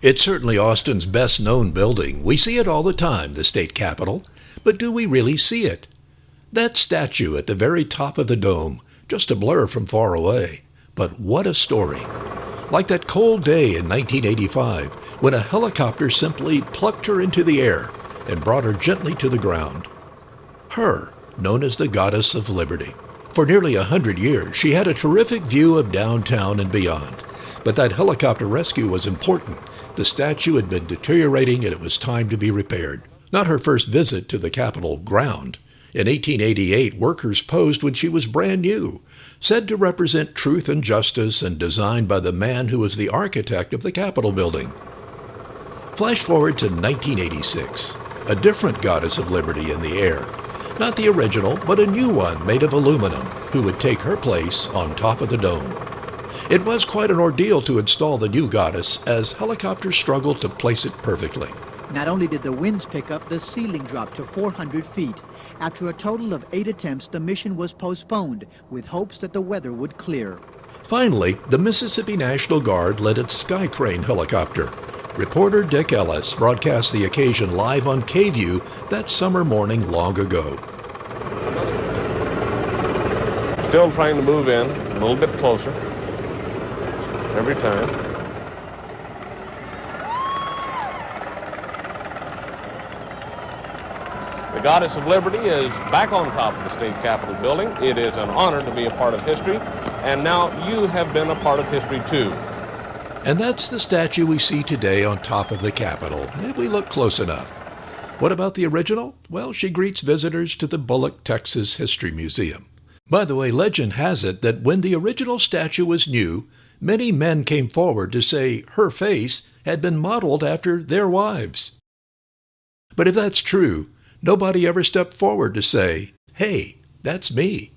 It's certainly Austin's best-known building. We see it all the time, the state capitol. But do we really see it? That statue at the very top of the dome, just a blur from far away. But what a story. Like that cold day in 1985, when a helicopter simply plucked her into the air and brought her gently to the ground. Her, known as the Goddess of Liberty. For nearly 100 years, she had a terrific view of downtown and beyond. But that helicopter rescue was important. The statue had been deteriorating and it was time to be repaired. Not her first visit to the Capitol ground. In 1888, workers posed when she was brand new, said to represent truth and justice and designed by the man who was the architect of the Capitol building. Flash forward to 1986, a different Goddess of Liberty in the air. Not the original, but a new one made of aluminum, who would take her place on top of the dome. It was quite an ordeal to install the new goddess as helicopters struggled to place it perfectly. Not only did the winds pick up, the ceiling dropped to 400 feet. After a total of 8 attempts, the mission was postponed with hopes that the weather would clear. Finally, the Mississippi National Guard led its Sky Crane helicopter. Reporter Dick Ellis broadcast the occasion live on KVUE that summer morning long ago. Still trying to move in a little bit closer every time. The Goddess of Liberty is back on top of the state capitol building. It is an honor to be a part of history, and now you have been a part of history too. And that's the statue we see today on top of the Capitol, if we look close enough. What about the original? Well, she greets visitors to the Bullock, Texas History Museum. By the way, legend has it that when the original statue was new, many men came forward to say her face had been modeled after their wives. But if that's true, nobody ever stepped forward to say, hey, that's me.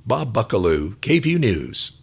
Bob Buckalew, KVUE News.